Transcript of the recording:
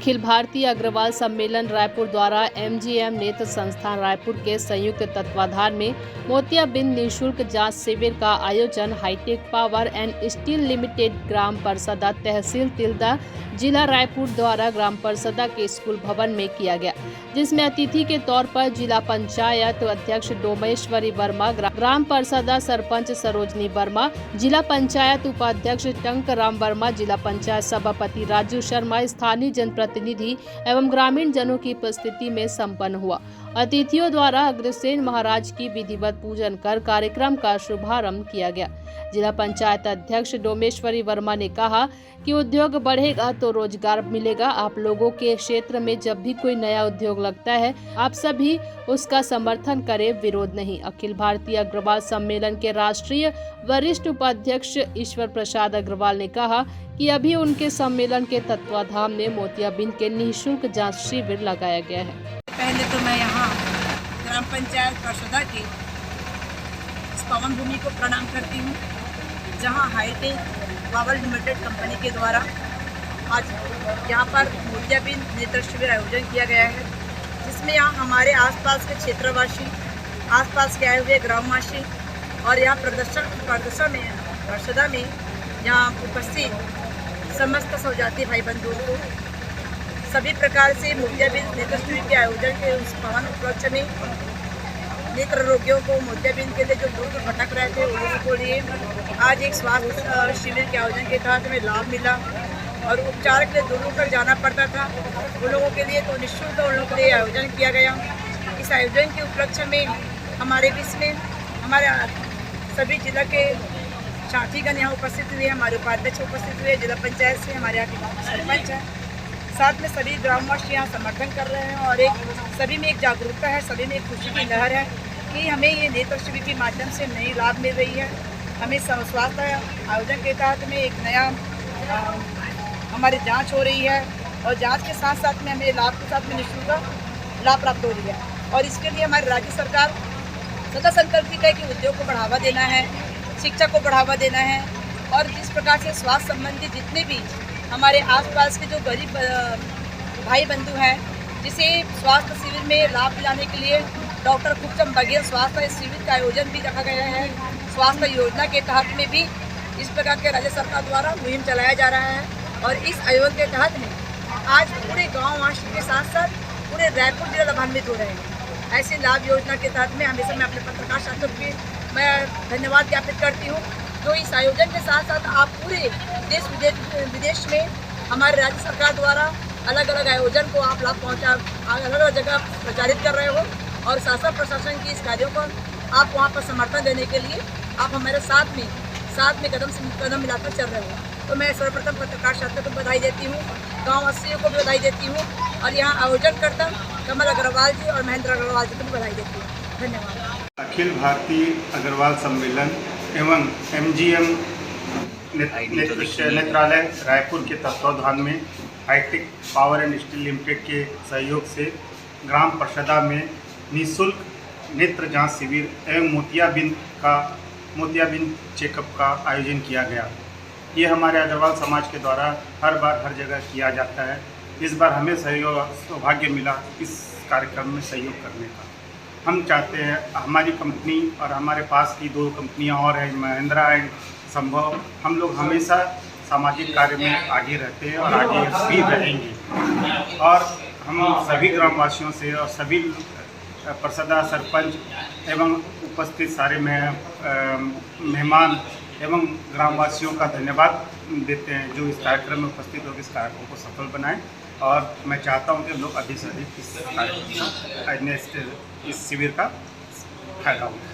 अखिल भारतीय अग्रवाल सम्मेलन रायपुर द्वारा एमजीएम नेत्र संस्थान रायपुर के संयुक्त तत्वाधान में मोतियाबिंद निःशुल्क जांच शिविर का आयोजन hi tech power and steel limited ग्राम परसदा तहसील तिल्दा जिला रायपुर द्वारा ग्राम परसदा के स्कूल भवन में किया गया, जिसमें अतिथि के तौर पर जिला पंचायत अध्यक्ष डोमेश्वरी वर्मा, ग्राम परसदा सरपंच सरोजनी वर्मा, जिला पंचायत उपाध्यक्ष टंकराम वर्मा, जिला पंचायत सभापति राजू शर्मा, स्थानीय जनप्रतिनिधि एवं ग्रामीण जनों की उपस्थिति में संपन्न हुआ। अतिथियों द्वारा अग्रसेन महाराज की विधिवत पूजन कर कार्यक्रम का शुभारंभ किया गया। जिला पंचायत अध्यक्ष डोमेश्वरी वर्मा ने कहा कि उद्योग बढ़ेगा तो रोजगार मिलेगा। आप लोगों के क्षेत्र में जब भी कोई नया उद्योग लगता है, आप सभी उसका समर्थन करें, विरोध नहीं। अखिल भारतीय अग्रवाल सम्मेलन के राष्ट्रीय वरिष्ठ उपाध्यक्ष ईश्वर प्रसाद अग्रवाल ने कहा कि अभी उनके सम्मेलन के तत्वाधान में मोतियाबिंद के निःशुल्क जांच शिविर लगाया गया है। पहले तो मैं यहाँ ग्राम पंचायत परसदा की इस पावन भूमि को प्रणाम करती हूँ, जहाँ हाईटेक पावर लिमिटेड कंपनी के द्वारा आज यहाँ पर मोतियाबिंद नेत्र शिविर आयोजन किया गया है, जिसमें यहाँ हमारे आसपास के क्षेत्रवासी, आसपास के आए हुए ग्रामवासी और यहाँ प्रदर्शन में परसदा में यहाँ उपस्थित समस्त सौजाती भाई बंधुओं को सभी प्रकार से मोतियाबिंद नेत्र शिविर के आयोजन के उस पावन उपलक्ष्य में नेत्र रोगियों को मोतियाबिंद के लिए जो दूर दूर भटक रहे थे, उन लोगों के लिए आज एक स्वास्थ्य शिविर के आयोजन के तहत हमें लाभ मिला और उपचार के लिए दूर दूर तक जाना पड़ता था। उन लोगों के लिए तो निःशुल्क उन लोगों के लिए आयोजन किया गया। इस आयोजन के उपलक्ष्य में हमारे बीच में हमारे सभी जिला के साथीगण यहाँ उपस्थित हुए, हमारे उपाध्यक्ष उपस्थित हुए, जिला पंचायत से हमारे यहाँ के सरपंच हैं, साथ में सभी ग्रामवासी यहाँ समर्थन कर रहे हैं और एक सभी में एक जागरूकता है, सभी में एक खुशी की लहर है कि हमें ये नेत्र शिविर के माध्यम से नई लाभ मिल रही है। हमें स्वास्थ्य आयोजन के तहत में एक नया हमारी जांच हो रही है और जांच के साथ साथ में हमें लाभ के साथ में निःशुल्क लाभ प्राप्त हो रही है। और इसके लिए हमारी राज्य सरकार सदा संकल्पित है कि उद्योग को बढ़ावा देना है, शिक्षा को बढ़ावा देना है और जिस प्रकार से स्वास्थ्य संबंधी जितने भी हमारे आसपास के जो गरीब भाई बंधु हैं, जिसे स्वास्थ्य शिविर में लाभ दिलाने के लिए डॉक्टर खूबचंद बघेल स्वास्थ्य शिविर का आयोजन भी रखा गया है। स्वास्थ्य योजना के तहत में भी इस प्रकार के राज्य सरकार द्वारा मुहिम चलाया जा रहा है और इस आयोजन के तहत में आज पूरे गाँववासी के साथ साथ पूरे रायपुर जिला लाभान्वित हो रहे हैं। ऐसी लाभ योजना के तहत में हमेशा मैं अपने पत्रकार साथियों की मैं धन्यवाद ज्ञापित करती हूँ, जो इस आयोजन के साथ साथ आप पूरे देश विदेश में हमारे राज्य सरकार द्वारा अलग अलग आयोजन को आप लाभ पहुँचा अलग अलग जगह प्रचारित कर रहे हो और शासन प्रशासन की इस कार्यों को आप वहाँ पर समर्थन देने के लिए आप हमारे साथ में कदम से कदम मिलाकर चल रहे हो। तो मैं सर्वप्रथम पत्रकार साथियों को बधाई देती हूँ, गाँववासियों को भी बधाई देती हूँ और यहाँ आयोजनकर्ता कमल अग्रवाल जी और महेंद्र अग्रवाल जी को भी बधाई देती हूँ। धन्यवाद। अखिल भारतीय अग्रवाल सम्मेलन एवं एमजीएम नेत्रालय रायपुर के तत्वाधान में high tech power and steel limited के सहयोग से ग्राम परसदा में निःशुल्क नेत्र जांच शिविर एवं मोतियाबिंद चेकअप का आयोजन किया गया। ये हमारे अग्रवाल समाज के द्वारा हर बार हर जगह किया जाता है। इस बार हमें सौभाग्य मिला इस कार्यक्रम में सहयोग करने का। हम चाहते हैं हमारी कंपनी और हमारे पास की 2 कंपनियां और हैं, महिंद्रा एंड संभव, हम लोग हमेशा सामाजिक कार्य में आगे रहते हैं और आगे भी रहेंगे। और हम सभी ग्रामवासियों से और सभी परसदा सरपंच एवं उपस्थित सारे मेहमान एवं ग्रामवासियों का धन्यवाद देते हैं, जो इस कार्यक्रम में उपस्थित होकर इस कार्यक्रम को सफल बनाएं। और मैं चाहता हूं कि लोग अधिक से अधिक इस कार्यक्रम इस शिविर का फायदा उठाएं।